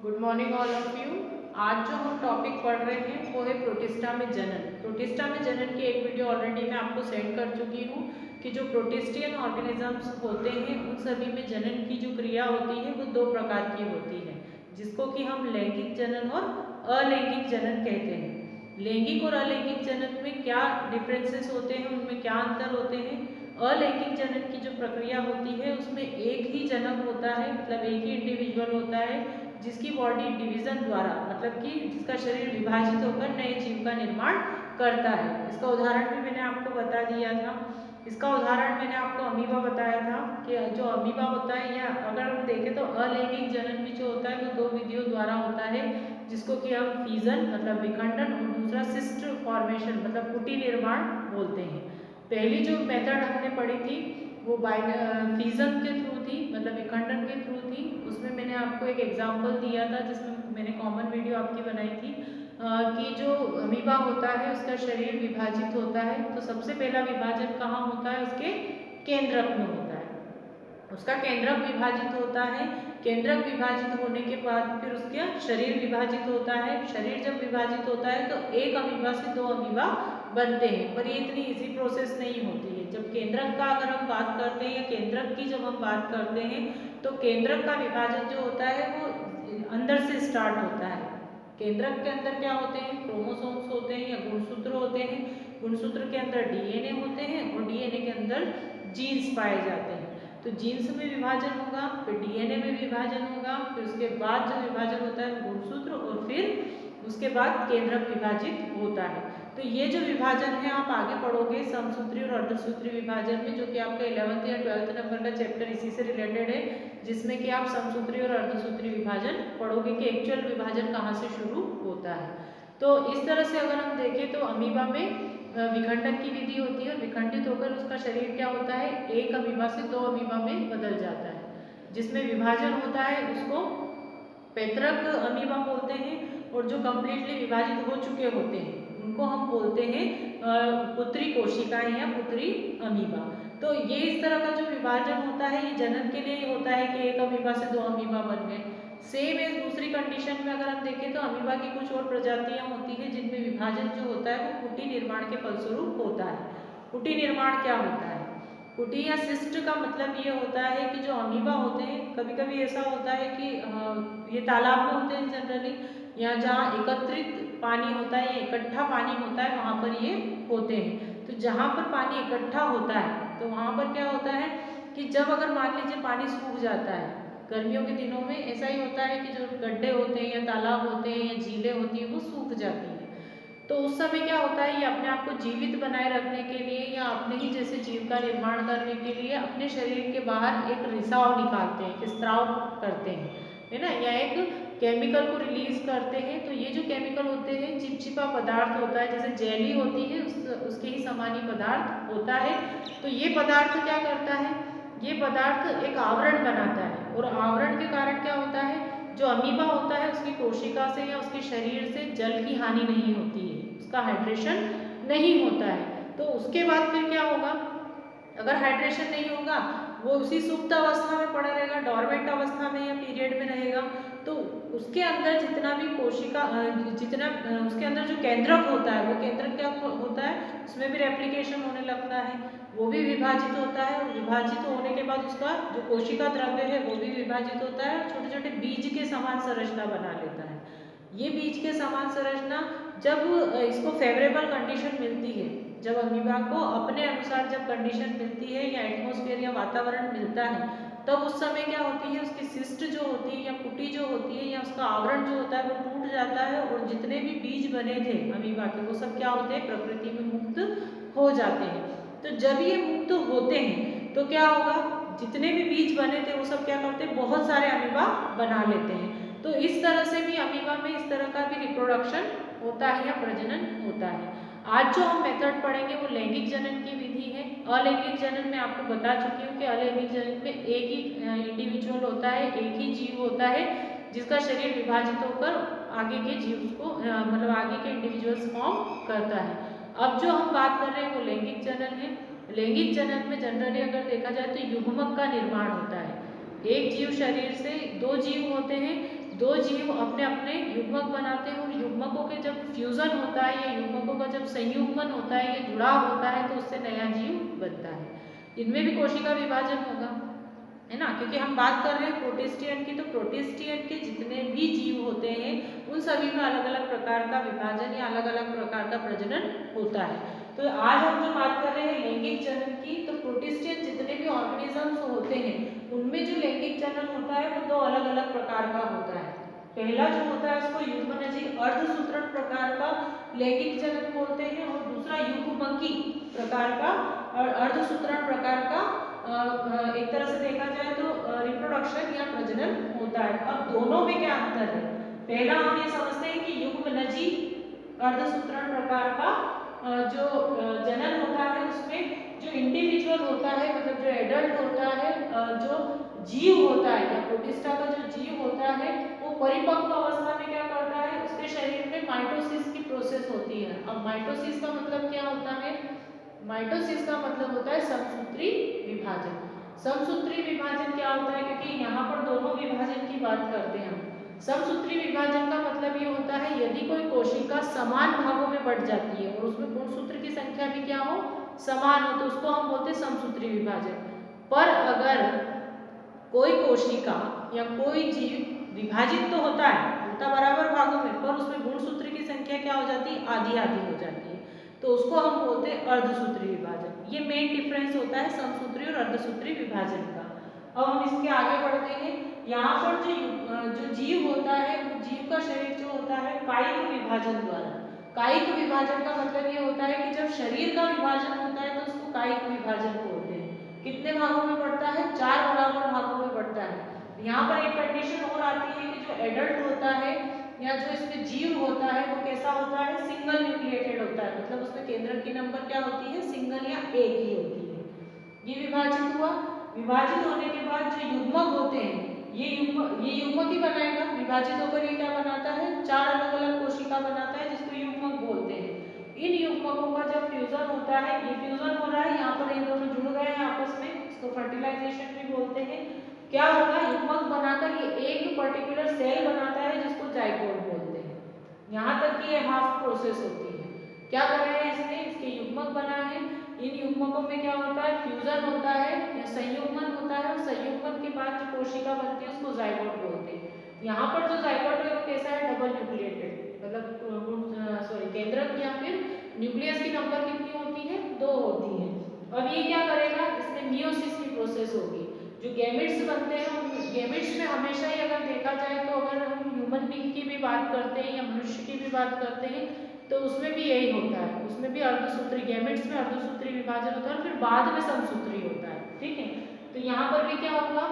Good morning all of you. आज जो हम टॉपिक पढ़ रहे हैं वो है प्रोटिस्टा में जनन। प्रोटिस्टा में जनन की एक वीडियो ऑलरेडी मैं आपको सेंड कर चुकी हूँ कि जो प्रोटिस्टियन ऑर्गेनिजम्स होते हैं उन सभी में जनन की जो क्रिया होती है वो दो प्रकार की होती है, जिसको कि हम लैंगिक जनन और अलैंगिक जनन कहते हैं। लैंगिक और अलैंगिक जनन में क्या डिफरेंसेस होते हैं, उनमें क्या अंतर होते हैं। अलैंगिक जनन की जो प्रक्रिया होती है उसमें एक ही जनक होता है, मतलब एक ही इंडिविजुअल होता है जिसकी बॉडी डिवीजन द्वारा, मतलब कि जिसका शरीर विभाजित होकर नए जीव का निर्माण करता है। इसका उदाहरण भी मैंने आपको बता दिया था। इसका उदाहरण मैंने आपको अमीबा बताया था कि जो अमीबा होता है, या अगर हम देखें तो अलैंगिक जनन भी जो होता है वो दो विधियों द्वारा होता है, जिसको कि हम फीजन मतलब विखंडन और दूसरा सिस्ट फॉर्मेशन मतलब कुटी निर्माण बोलते हैं। पहली जो मेथड हमने पढ़ी थी वो फीजन के थ्रू थी, मतलब विखंडन के थ्रू थी। उसमें मैंने आपको एक एग्जांपल दिया था जिसमें मैंने कॉमन वीडियो आपकी बनाई थी कि जो अमीबा होता है उसका शरीर विभाजित होता है, तो सबसे पहला विभाजन कहाँ होता है, उसके केंद्रक में होता है। उसका केंद्रक विभाजित होता है। केंद्रक विभाजित होने के बाद फिर उसका शरीर विभाजित होता है। शरीर जब विभाजित होता है तो एक अमीबा से दो अमीबा बनते हैं, पर ये इतनी इजी प्रोसेस नहीं होती है। जब केंद्रक का अगर हम बात करते हैं या केंद्रक की जब हम बात करते हैं तो केंद्रक का विभाजन जो होता है वो अंदर से स्टार्ट होता है। केंद्रक के अंदर क्या होते हैं, क्रोमोसोम्स होते हैं या गुणसूत्र होते हैं। गुणसूत्र के अंदर डीएनए होते हैं और डीएनए के अंदर जीन्स पाए जाते हैं। तो जीन्स में विभाजन होगा, फिर डीएनए में विभाजन होगा, फिर उसके बाद जो विभाजन होता है गुणसूत्र, और फिर उसके बाद केंद्रक विभाजित होता है। तो ये जो विभाजन है आप आगे पढ़ोगे समसूत्री और अर्धसूत्री विभाजन में, जो कि आपका 11th या 12th नंबर का चैप्टर इसी से रिलेटेड है, जिसमें कि आप समसूत्री और अर्धसूत्री विभाजन पढ़ोगे कि एक्चुअल विभाजन कहाँ से शुरू होता है। तो इस तरह से अगर हम देखें तो अमीबा में विखंडन की विधि होती है और विखंडित होकर उसका शरीर क्या होता है, एक अमीबा से दो अमीबा में बदल जाता है। जिसमें विभाजन होता है उसको पैतृक अमीबा बोलते हैं, और जो कम्प्लीटली विभाजित हो चुके होते हैं उनको हम बोलते हैं पुत्री कोशिकाएं या पुत्री अमीबा। तो ये इस तरह का जो विभाजन होता है ये जनन के लिए होता है कि एक अमीबा से दो अमीबा बन गए। सेम एज दूसरी कंडीशन में अगर हम देखें तो अमीबा की कुछ और प्रजातियां होती हैं जिनमें विभाजन जो होता है वो कुटी निर्माण के फलस्वरूप होता है। कुटी निर्माण क्या होता है, कुटी या सिस्ट का मतलब ये होता है कि जो अमीबा होते हैं, कभी कभी ऐसा होता है कि ये तालाब में होते हैं जनरली, या जहाँ एकत्रित पानी होता है या इकट्ठा पानी होता है वहाँ पर ये होते हैं। तो जहाँ पर पानी इकट्ठा होता है तो वहाँ पर क्या होता है कि जब अगर मान लीजिए पानी सूख जाता है, गर्मियों के दिनों में ऐसा ही होता है कि जो गड्ढे होते हैं या तालाब होते हैं या झीलें होती हैं वो सूख जाती हैं। तो उस समय क्या होता है, ये अपने आप को जीवित बनाए रखने के लिए या अपने ही जैसे जीव का निर्माण करने के लिए अपने शरीर के बाहर एक रिसाव निकालते हैं, एक स्त्राव करते हैं, है ना, या एक केमिकल को रिलीज करते हैं। तो ये जो केमिकल होते हैं चिपचिपा पदार्थ होता है, जैसे जेली होती है उसके ही समान ही पदार्थ होता है। तो ये पदार्थ क्या करता है, ये पदार्थ एक आवरण बनाता है, और आवरण के कारण क्या होता है, जो अमीबा होता है उसकी कोशिका से या उसके शरीर से जल की हानि नहीं होती है, उसका हाइड्रेशन नहीं होता है। तो उसके बाद फिर क्या होगा, अगर हाइड्रेशन नहीं होगा वो उसी सुप्त अवस्था में पड़ा रहेगा, डॉर्मेंट अवस्था में या पीरियड में रहेगा। तो उसके अंदर जितना भी कोशिका जितना उसके अंदर जो केंद्रक होता है वो केंद्रक क्या होता है, उसमें भी रेप्लिकेशन होने लगता है, वो भी विभाजित होता है, और विभाजित होने के बाद उसका जो कोशिका द्रव्य है वो भी विभाजित होता है और छोटे छोटे बीज के समान संरचना बना लेता है। ये बीज के समान संरचना जब इसको फेवरेबल कंडीशन मिलती है, जब अमीबा को अपने अनुसार जब कंडीशन मिलती है या एटमॉस्फेयर या वातावरण मिलता है, तब उस समय क्या होती है, उसकी सिस्ट जो होती है या कुटी जो होती है या उसका आवरण जो होता है वो टूट जाता है, और जितने भी बीज बने थे अमीबा के वो सब क्या होते हैं, प्रकृति में मुक्त हो जाते हैं। तो जब ये मुक्त होते हैं तो क्या होगा, जितने भी बीज बने थे वो सब क्या करते हैं, बहुत सारे अमीबा बना लेते हैं। तो इस तरह से भी अमीबा में इस तरह का भी रिप्रोडक्शन होता है या प्रजनन होता है। आज जो हम मेथड पढ़ेंगे वो लैंगिक जनन की विधि है। अलैंगिक जनन में आपको बता चुकी हूँ कि अलैंगिक जनन में एक ही इंडिविजुअल होता है, एक ही जीव होता है जिसका शरीर विभाजित होकर आगे के जीव को मतलब आगे के इंडिविजुअल्स फॉर्म करता है। अब जो हम बात कर रहे हैं वो लैंगिक जनन है। लैंगिक जनन में जनरली अगर देखा जाए तो युग्मक का निर्माण होता है। एक जीव शरीर से दो जीव होते हैं, दो जीव अपने अपने युग्मक बनाते हैं और युग्मकों के जब फ्यूजन होता है या युग्मकों का जब संयुग्मन होता है या जुड़ाव होता है तो उससे नया जीव बनता है। इनमें भी कोशिका विभाजन होगा, है ना, क्योंकि हम बात कर रहे हैं प्रोटिस्टियन की, तो प्रोटिस्टियन के जितने भी जीव होते हैं उन सभी में अलग अलग प्रकार का विभाजन या अलग अलग प्रकार का प्रजनन होता है। तो आज हम जो बात कर रहे हैं लैंगिक जनन की, तो प्रोटिस्टियन जितने भी ऑर्गेनिजम्स होते हैं उनमें जो लैंगिक जनन होता है वो दो अलग अलग प्रकार का होता है। पहला जो होता है उसको युग्मनजी अर्धसूत्रण प्रकार का लैंगिक जनन बोलते हैं और दूसरा युग्मकी प्रकार का अर्धसूत्रण प्रकार का एक तरह से देखा जाए तो रिप्रोडक्शन या प्रजनन होता है। अब दोनों में क्या अंतर है? पहला हम ये समझते हैं कि युग्मनजी अर्धसूत्रण प्रकार का जो जनन होता है उसमें जो इंडिविजुअल होता है, मतलब जो एडल्ट होता है, जो जीव होता है या प्रोटिस्टा का जो जीव होता है वो परिपक्व अवस्था में क्या करता है, उसके शरीर में माइटोसिस की प्रोसेस होती है। अब माइटोसिस का मतलब क्या होता है? माइटोसिस का मतलब होता है समसूत्री विभाजन। समसूत्री विभाजन क्या होता है? क्योंकि यहाँ पर दोनों विभाजन की बात करते हैं हम। समसूत्री विभाजन का मतलब ये होता है यदि कोई कोशिका समान भागों में बढ़ जाती है और उसमें गुणसूत्र की संख्या भी क्या हो, समान हो, तो उसको हम बोलते हैं समसूत्री विभाजन। पर अगर कोई कोशिका या कोई जीव विभाजित तो होता बराबर भागों में, पर उसमें गुणसूत्र की संख्या क्या हो जाती है, आधी आधी हो जाती है, तो उसको हम बोलते हैं अर्धसूत्री विभाजन। ये मेन डिफरेंस होता है समसूत्री और अर्धसूत्री विभाजन का। अब हम इसके आगे बढ़ते हैं। यहाँ पर जो जीव होता है वो जीव का शरीर जो होता है कायिक विभाजन द्वारा। कायिक विभाजन का मतलब ये होता है कि जब शरीर का विभाजन होता है तो उसको कायिक विभाजन बोलते हैं। कितने भागों में बढ़ता है? 4 बराबर भागों में बढ़ता है। यहाँ पर एक कंडीशन और आती है कि जो एडल्ट होता है या जो इसमें जीव होता है वो कैसा होता है? सिंगल न्यूक्लिएटेड होता है, मतलब उसमें केंद्रक की नंबर क्या होती है? सिंगल या एक ही होती है। ये विभाजित हुआ। विभाजित होने के बाद जो युग्मक होते हैं ये युग्मक ही बनाएगा। विभाजित होकर ये क्या बनाता है? 4 अलग अलग कोशिका बनाता है जिसको युग्मक बोलते हैं। इन युग्मकों का जब फ्यूजन होता है, ये फ्यूजन हो रहा है, यहाँ पर ये दोनों जुड़ गए हैं आपस में, इसको फर्टिलाइजेशन भी बोलते हैं। क्या होगा? युग्मक बनाकर ये एक पर्टिकुलर सेल बनाता है जिसको जाइगोट बोलते हैं। यहाँ तक की ये हाफ प्रोसेस होती है। क्या कर रहे हैं इसमें? इसके युग्मक बना है, इन युग्मकों में क्या होता है? फ्यूजन होता है या संयुग्मन होता है, और संयुग्मन के बाद जो कोशिका बनती है उसको जाइगोट बोलते हैं। यहाँ पर जो जाइगोट है वो कैसा है? डबल न्यूक्लिएटेड, मतलब केंद्रक या फिर न्यूक्लियस की नंबर कितनी होती है? 2 होती है। अब ये क्या करेगा? इसमें मियोसिस की प्रोसेस होगी। जो गैमेट्स बनते हैं गैमेट्स में हमेशा ही अगर देखा जाए तो अगर हम ह्यूमन बीइंग की भी बात करते हैं या मनुष्य की भी बात करते हैं तो उसमें भी यही होता है। उसमें भी अर्धसूत्री, गैमेट्स में अर्धसूत्री विभाजन होता है और फिर बाद में समसूत्री होता है। ठीक है, तो यहाँ पर भी क्या होगा?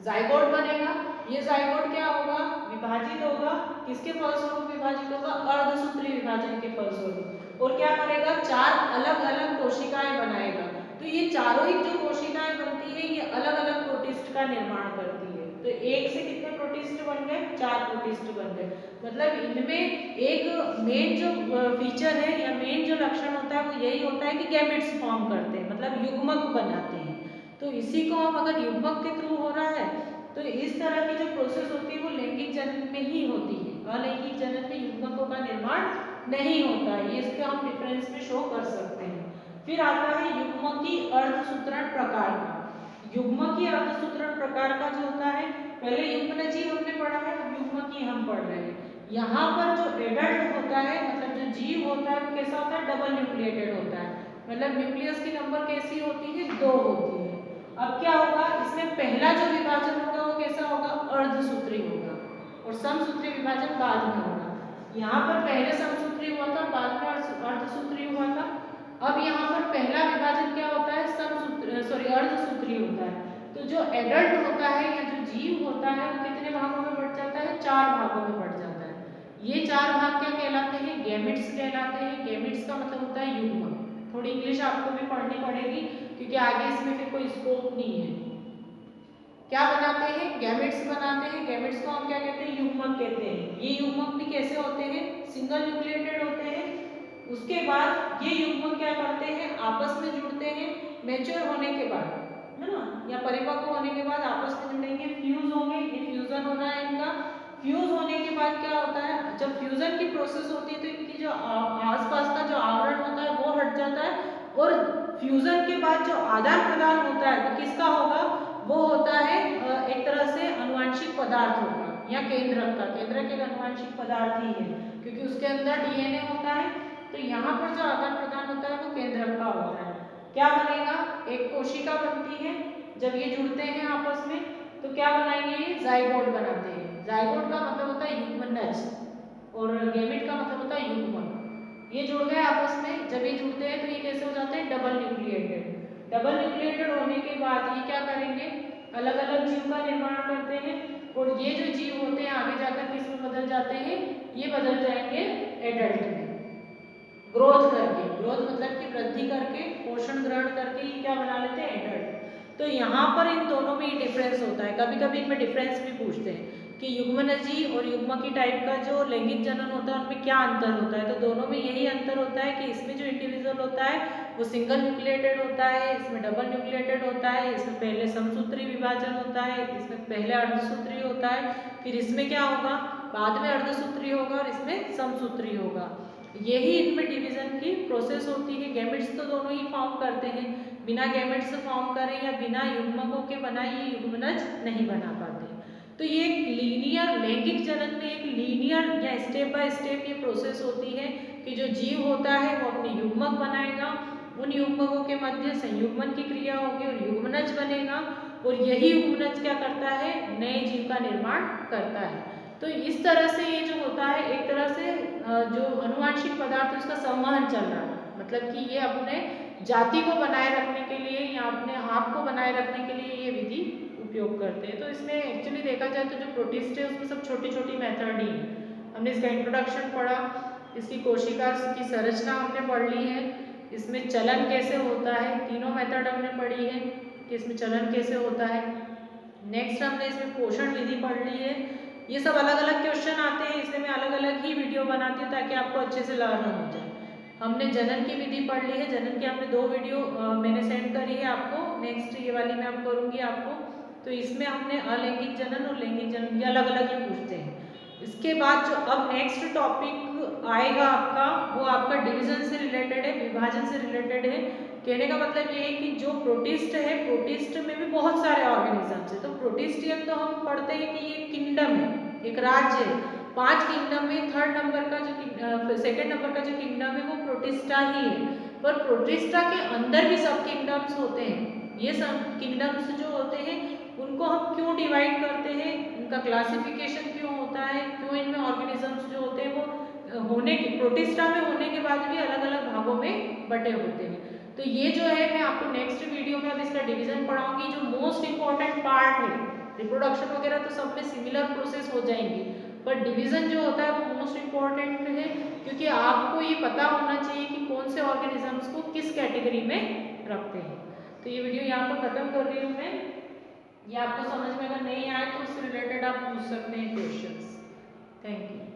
जाइगोट बनेगा। ये जाइगोट क्या होगा? विभाजित होगा। किसके फलस्वरूप विभाजित होगा? अर्धसूत्री विभाजन के फलस्वरूप। और क्या करेगा? 4 अलग अलग कोशिकाएं बनाएगा। तो ये चारों ही जो कोशिकाएं बनती है ये अलग अलग प्रोटिस्ट का निर्माण करती है। तो एक से कितने प्रोटिस्ट बन गए? 4 प्रोटिस्ट बन गए। मतलब इनमें एक मेन जो फीचर है या मेन जो लक्षण होता है वो यही होता है कि गैमेट्स फॉर्म करते हैं, मतलब युग्मक बनाते हैं। तो इसी को हम अगर युग्मक के थ्रू हो रहा है तो इस तरह की जो प्रोसेस होती है वो लैंगिक जनन में ही होती है। अलैंगिक जनन में युग्मकों का निर्माण नहीं होता है। ये इसके हम डिफरेंस में शो कर सकते हैं। फिर आता है युग्मकी अर्धसूत्रण प्रकार का। युग्मकी अर्धसूत्रण प्रकार का जो होता है, पहले युग्मनजी हमने पढ़ा है, अब युग्मकी हम पढ़ रहे हैं। यहाँ पर जो एडल्ट होता है, मतलब जो जीव होता है वो कैसा होता है? डबल न्यूक्लिएटेड होता है, मतलब न्यूक्लियस की नंबर कैसी होती है? 2 होती है। अब क्या होगा? इसमें पहला जो विभाजन होगा वो कैसा होगा? अर्धसूत्री होगा और समसूत्री विभाजन बाद में होगा। यहाँ पर पहले समसूत्री हुआ था, बाद में अर्धसूत्री हुआ था। अब यहाँ पर पहला विभाजन क्या होता है? अर्धसूत्री होता है। तो जो एडल्ट होता है या जो जीव होता है वो कितने भागों में बढ़ जाता है? 4 भागों में बढ़ जाता है। ये 4 भाग क्या कहलाते हैं? गैमेट्स कहलाते हैं। गैमेट्स का मतलब होता है युग्मक। थोड़ी इंग्लिश आपको भी पढ़नी पड़ेगी क्योंकि आगे इसमें फिर कोई स्कोप नहीं है। क्या बनाते हैं? गैमेट्स बनाते हैं। गैमेट्स को हम क्या कहते हैं? युग्मक कहते हैं। ये युग्मक भी कैसे होते हैं? सिंगल न्यूक्लिएटेड होते हैं। उसके बाद ये युग्मक क्या करते हैं? आपस में जुड़ते हैं। मैच्योर होने के बाद, है ना, या परिपक्व होने के बाद आपस में जुड़ेंगे, फ्यूज होंगे। ये फ्यूजन होना है इनका। फ्यूज होने के बाद क्या होता है, जब फ्यूजन की प्रोसेस होती है तो इनकी जो आसपास का जो आवरण होता है वो हट जाता है, और फ्यूजन के बाद जो आदान प्रदान होता है वो किसका होगा, वो होता है एक तरह से अनुवांशिक पदार्थ होगा या केंद्रक का। केंद्रक एक अनुवांशिक पदार्थ ही है क्योंकि उसके अंदर डीएनए होता है, तो यहाँ पर जो आदान प्रदान होता है वो केंद्रक का होता है। क्या बनेगा, एक कोशिका बनती है, जब ये जुड़ते हैं आपस में तो क्या बनाएंगे, ये जाइगोट बनाते हैं। जाइगोट का मतलब होता है युग्मनज और गैमेट का मतलब होता है युग्मन। ये जुड़ गए आपस में, जब ये जुड़ते हैं तो ये कैसे हो जाते हैं, डबल न्यूक्लिएटेड। डबल न्यूक्लिएटेड होने के बाद ये क्या करेंगे, अलग अलग जीव का निर्माण करते हैं, और ये जो जीव होते हैं आगे जाकर किस में बदल जाते हैं, ये बदल जाएंगे एडल्ट में। ग्रोथ करके, ग्रोथ मतलब कि वृद्धि करके, पोषण ग्रहण करके ये क्या बना लेते हैं, एडल्ट। तो यहाँ पर इन दोनों में डिफरेंस होता है, कभी कभी इनमें डिफरेंस भी पूछते हैं कि युग्मनजी और युग्मकी टाइप का जो लैंगिक जनन होता है उनमें क्या अंतर होता है। तो दोनों में यही अंतर होता है कि इसमें जो इंडिविजुअल होता है वो सिंगल न्यूक्लिएटेड होता है, इसमें डबल न्यूक्लिएटेड होता है, इसमें पहले समसूत्री विभाजन होता है, इसमें पहले अर्धसूत्री होता है, फिर इसमें क्या होगा, बाद में अर्धसूत्री होगा और इसमें समसूत्री होगा। यही इनमें डिवीजन की प्रोसेस होती है। गैमेट्स तो दोनों ही फॉर्म करते हैं, बिना गैमेट्स से फॉर्म करें या बिना युग्मकों के बनाए ये युग्मनज नहीं बना पाते। तो ये एक लीनियर लैंगिक जनन में एक लीनियर या स्टेप बाय स्टेप ये प्रोसेस होती है कि जो जीव होता है वो अपने युग्मक बनाएगा, उन युग्मकों के मध्य संयुग्मन की क्रिया होगी और युग्मनज बनेगा, और यही युग्मनज क्या करता है, नए जीव का निर्माण करता है। तो इस तरह से ये जो होता है एक तरह से जो अनुवांशिक पदार्थ है उसका संवहन चल रहा है, मतलब कि ये अपने जाति को बनाए रखने के लिए या अपने आप को बनाए रखने के लिए ये विधि उपयोग करते हैं। तो इसमें एक्चुअली देखा जाए तो जो प्रोटिस्ट है उसमें सब छोटी छोटी मेथड ही है। हमने इसका इंट्रोडक्शन पढ़ा, इसकी कोशिका की संरचना हमने पढ़ ली है, इसमें चलन कैसे होता है, तीनों मेथड हमने पढ़ी है कि इसमें चलन कैसे होता है। नेक्स्ट हमने इसमें पोषण विधि पढ़ ली है। ये सब अलग अलग क्वेश्चन आते हैं इसलिए मैं अलग अलग ही वीडियो बनाती हूँ ताकि आपको अच्छे से लर्न हो जाए। हमने जनन की विधि पढ़ ली है, जनन की हमने 2 वीडियो मैंने सेंड करी है आपको, नेक्स्ट ये वाली मैं आप करूँगी आपको। तो इसमें हमने अलैंगिक जनन और लैंगिक जनन ये अलग अलग ही पूछते हैं। इसके बाद जो अब नेक्स्ट टॉपिक आएगा आपका वो आपका डिवीजन से रिलेटेड है, विभाजन से रिलेटेड है। कहने का मतलब ये है कि जो प्रोटिस्ट है, प्रोटिस्ट में भी बहुत सारे ऑर्गेनिजम्स है। तो प्रोटिस्टियम तो हम पढ़ते हैं कि ये किंगडम है, एक राज्य है। 5 किंगडम में थर्ड नंबर का जो सेकंड नंबर का जो किंगडम है वो प्रोटिस्टा ही है। पर प्रोटिस्टा के अंदर भी सब किंगडम्स होते हैं। ये सब किंगडम्स जो होते हैं उनको हम क्यों डिवाइड करते हैं, उनका क्लासिफिकेशन क्यों होता है, क्यों इनमें ऑर्गेनिजम्स जो होते हैं वो होने के प्रोटिस्टा में होने के बाद भी अलग अलग भागों में बटे होते हैं। तो ये जो है मैं आपको नेक्स्ट वीडियो में अब इसका डिवीजन पढ़ाऊंगी। जो मोस्ट इंपॉर्टेंट पार्ट है, रिप्रोडक्शन वगैरह तो सब में सिमिलर प्रोसेस हो जाएंगी, पर डिवीजन जो होता है वो मोस्ट इंपॉर्टेंट है क्योंकि आपको ये पता होना चाहिए कि कौन से ऑर्गेनिजम्स को किस कैटेगरी में रखते हैं। तो ये वीडियो यहाँ पर खत्म कर रही हूँ मैं। ये आपको समझ में अगर नहीं आए तो उससे रिलेटेड आप पूछ सकते हैं क्वेश्चंस। Thank you.